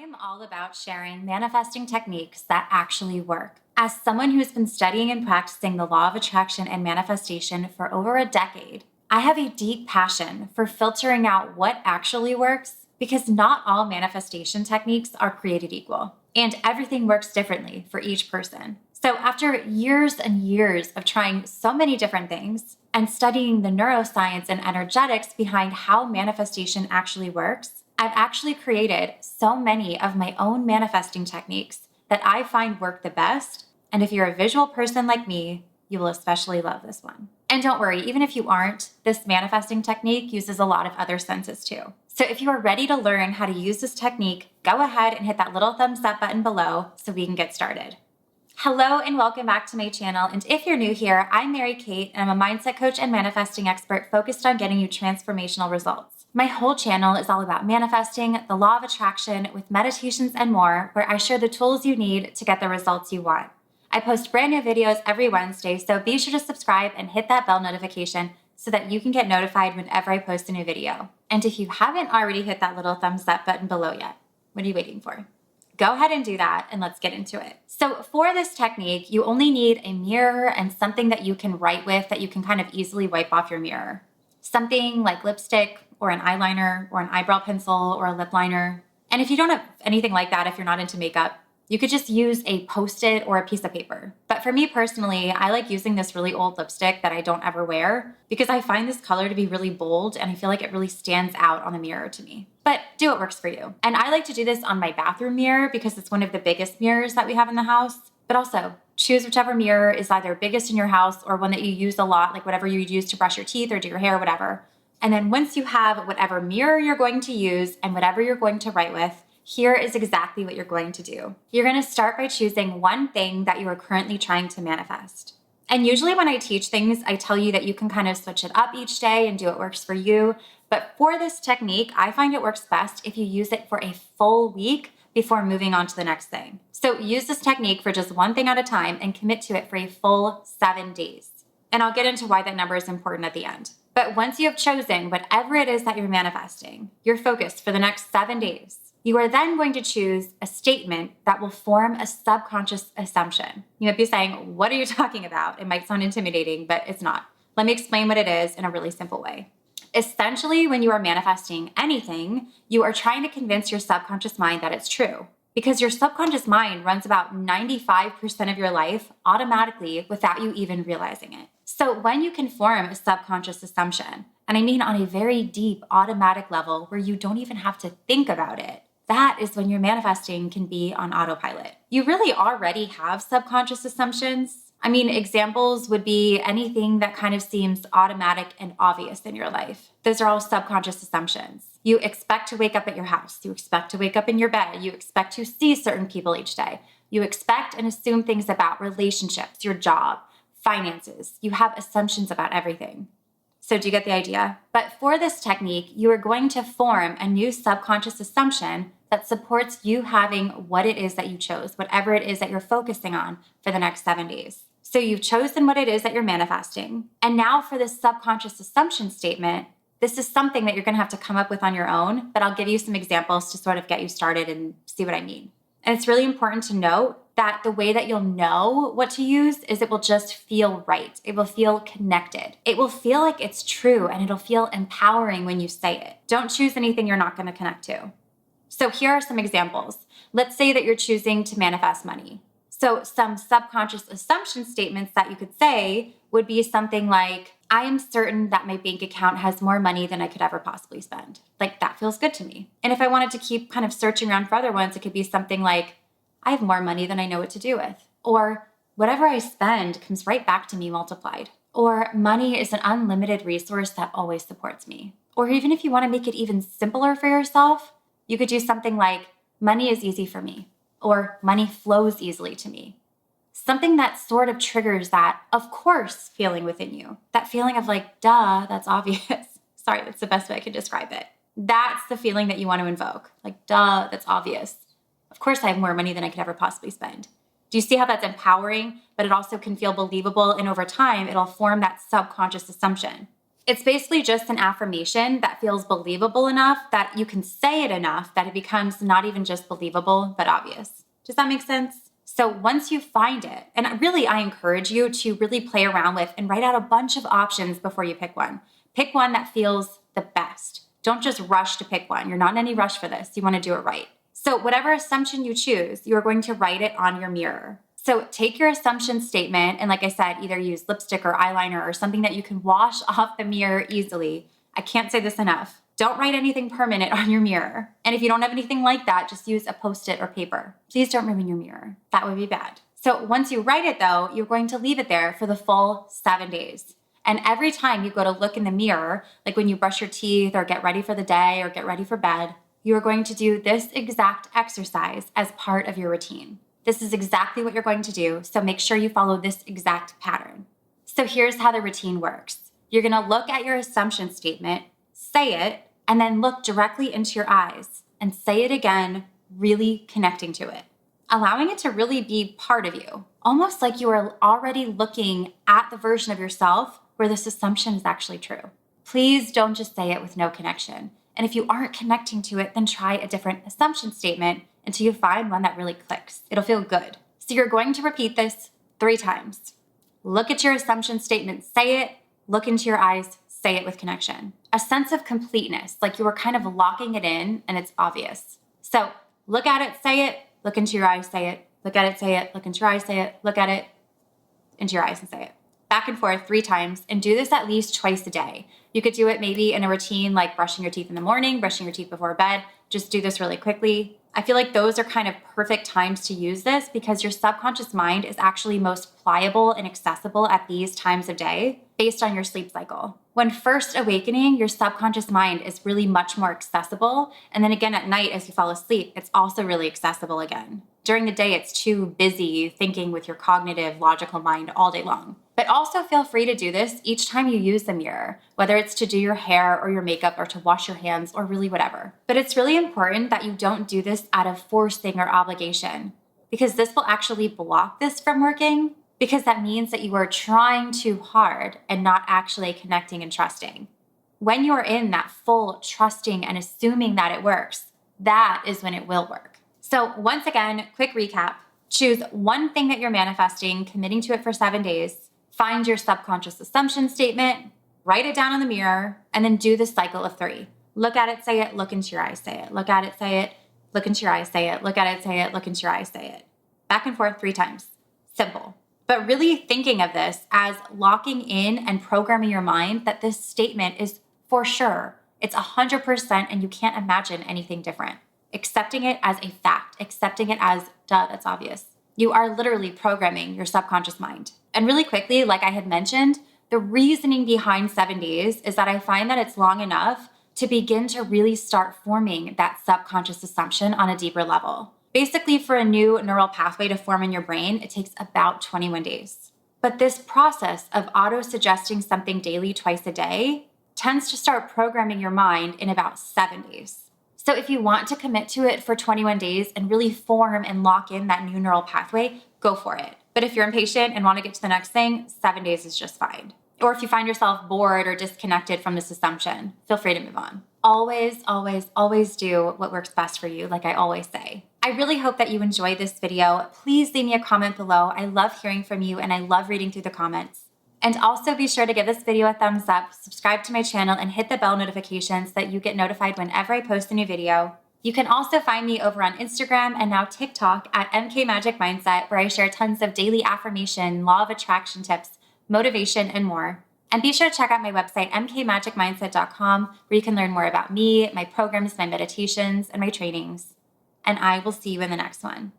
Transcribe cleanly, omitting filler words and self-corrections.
am all about sharing manifesting techniques that actually work. As someone who's been studying and practicing the law of attraction and manifestation for over a decade, I have a deep passion for filtering out what actually works because not all manifestation techniques are created equal, and everything works differently for each person. So after years and years of trying so many different things and studying the neuroscience and energetics behind how manifestation actually works, I've actually created so many of my own manifesting techniques that I find work the best. And if you're a visual person like me, you will especially love this one. And don't worry, even if you aren't, this manifesting technique uses a lot of other senses too. So if you are ready to learn how to use this technique, go ahead and hit that little thumbs up button below so we can get started. Hello and welcome back to my channel. And if you're new here, I'm Mary Kate and I'm a mindset coach and manifesting expert focused on getting you transformational results. My whole channel is all about manifesting, the law of attraction with meditations and more, where I share the tools you need to get the results you want. I post brand new videos every Wednesday, so be sure to subscribe and hit that bell notification so that you can get notified whenever I post a new video. And if you haven't already hit that little thumbs up button below yet, what are you waiting for? Go ahead and do that and let's get into it. So for this technique, you only need a mirror and something that you can write with that you can kind of easily wipe off your mirror. Something like lipstick or an eyeliner or an eyebrow pencil or a lip liner. And if you don't have anything like that, if you're not into makeup, you could just use a Post-it or a piece of paper. But for me personally, I like using this really old lipstick that I don't ever wear because I find this color to be really bold and I feel like it really stands out on the mirror to me. But do what works for you. And I like to do this on my bathroom mirror because it's one of the biggest mirrors that we have in the house. But also, choose whichever mirror is either biggest in your house or one that you use a lot, like whatever you use to brush your teeth or do your hair, whatever. And then once you have whatever mirror you're going to use and whatever you're going to write with, here is exactly what you're going to do. You're going to start by choosing one thing that you are currently trying to manifest. And usually when I teach things, I tell you that you can kind of switch it up each day and do what works for you. But for this technique, I find it works best if you use it for a full week before moving on to the next thing. So use this technique for just one thing at a time and commit to it for a full 7 days. And I'll get into why that number is important at the end. But once you have chosen whatever it is that you're manifesting, you're focused for the next 7 days. You are then going to choose a statement that will form a subconscious assumption. You might be saying, what are you talking about? It might sound intimidating, but it's not. Let me explain what it is in a really simple way. Essentially, when you are manifesting anything, you are trying to convince your subconscious mind that it's true because your subconscious mind runs about 95% of your life automatically without you even realizing it. So when you can form a subconscious assumption, and I mean on a very deep automatic level where you don't even have to think about it, that is when your manifesting can be on autopilot. You really already have subconscious assumptions. I mean, examples would be anything that kind of seems automatic and obvious in your life. Those are all subconscious assumptions. You expect to wake up at your house. You expect to wake up in your bed. You expect to see certain people each day. You expect and assume things about relationships, your job, finances. You have assumptions about everything. So do you get the idea? But for this technique, you are going to form a new subconscious assumption that supports you having what it is that you chose, whatever it is that you're focusing on for the next 7 days. So you've chosen what it is that you're manifesting. And now for this subconscious assumption statement, this is something that you're going to have to come up with on your own, but I'll give you some examples to sort of get you started and see what I mean. And it's really important to note that the way that you'll know what to use is it will just feel right. It will feel connected. It will feel like it's true and it'll feel empowering when you say it. Don't choose anything you're not going to connect to. So here are some examples. Let's say that you're choosing to manifest money. So some subconscious assumption statements that you could say would be something like, I am certain that my bank account has more money than I could ever possibly spend. Like, that feels good to me. And if I wanted to keep kind of searching around for other ones, it could be something like, I have more money than I know what to do with. Or whatever I spend comes right back to me multiplied. Or money is an unlimited resource that always supports me. Or even if you want to make it even simpler for yourself, you could do something like, money is easy for me. Or money flows easily to me. Something that sort of triggers that, of course, feeling within you. That feeling of like, duh, that's obvious. Sorry, that's the best way I can describe it. That's the feeling that you want to invoke. Like, duh, that's obvious. Of course, I have more money than I could ever possibly spend. Do you see how that's empowering, but it also can feel believable, and over time, it'll form that subconscious assumption. It's basically just an affirmation that feels believable enough that you can say it enough that it becomes not even just believable, but obvious. Does that make sense? So once you find it, and really I encourage you to really play around with and write out a bunch of options before you pick one. Pick one that feels the best. Don't just rush to pick one. You're not in any rush for this. You want to do it right. So whatever assumption you choose, you're going to write it on your mirror. So take your assumption statement and like I said, either use lipstick or eyeliner or something that you can wash off the mirror easily. I can't say this enough. Don't write anything permanent on your mirror. And if you don't have anything like that, just use a Post-it or paper. Please don't ruin your mirror. That would be bad. So once you write it though, you're going to leave it there for the full 7 days. And every time you go to look in the mirror, like when you brush your teeth or get ready for the day or get ready for bed, you are going to do this exact exercise as part of your routine. This is exactly what you're going to do, so make sure you follow this exact pattern. So here's how the routine works. You're gonna look at your assumption statement, say it, and then look directly into your eyes and say it again, really connecting to it. Allowing it to really be part of you, almost like you are already looking at the version of yourself where this assumption is actually true. Please don't just say it with no connection. And if you aren't connecting to it, then try a different assumption statement until you find one that really clicks. It'll feel good. So you're going to repeat this 3 times. Look at your assumption statement, say it, look into your eyes, say it with connection. A sense of completeness, like you were kind of locking it in and it's obvious. So look at it, say it, look into your eyes, say it, look at it, say it, look into your eyes, say it, look at it, into your eyes and say it. Back and forth 3 times, and do this at least twice a day. You could do it maybe in a routine like brushing your teeth in the morning, brushing your teeth before bed. Just do this really quickly. I feel like those are kind of perfect times to use this because your subconscious mind is actually most pliable and accessible at these times of day based on your sleep cycle. When first awakening, your subconscious mind is really much more accessible. And then again at night, as you fall asleep, it's also really accessible again. During the day, it's too busy thinking with your cognitive, logical mind all day long. But also feel free to do this each time you use the mirror, whether it's to do your hair or your makeup or to wash your hands or really whatever. But it's really important that you don't do this out of forcing or obligation because this will actually block this from working because that means that you are trying too hard and not actually connecting and trusting. When you're in that full trusting and assuming that it works, that is when it will work. So once again, quick recap. Choose one thing that you're manifesting, committing to it for 7 days. Find your subconscious assumption statement, write it down on the mirror, and then do the cycle of 3. Look at it, say it, look into your eyes, say it. Look at it, say it, look into your eyes, say it. Look at it, say it, look into your eyes, say it. Back and forth 3 times. Simple. But really thinking of this as locking in and programming your mind that this statement is for sure. It's 100% and you can't imagine anything different. Accepting it as a fact, accepting it as, duh, that's obvious. You are literally programming your subconscious mind. And really quickly, like I had mentioned, the reasoning behind 7 days is that I find that it's long enough to begin to really start forming that subconscious assumption on a deeper level. Basically, for a new neural pathway to form in your brain, it takes about 21 days. But this process of auto-suggesting something daily twice a day tends to start programming your mind in about 7 days. So if you want to commit to it for 21 days and really form and lock in that new neural pathway, go for it. But if you're impatient and want to get to the next thing, 7 days is just fine. Or if you find yourself bored or disconnected from this assumption, feel free to move on. Always, always, always do what works best for you, like I always say. I really hope that you enjoyed this video. Please leave me a comment below. I love hearing from you and I love reading through the comments. And also be sure to give this video a thumbs up, subscribe to my channel, and hit the bell notification so that you get notified whenever I post a new video. You can also find me over on Instagram and now TikTok at MK Magic Mindset, where I share tons of daily affirmation, law of attraction tips, motivation, and more. And be sure to check out my website, mkmagicmindset.com, where you can learn more about me, my programs, my meditations, and my trainings. And I will see you in the next one.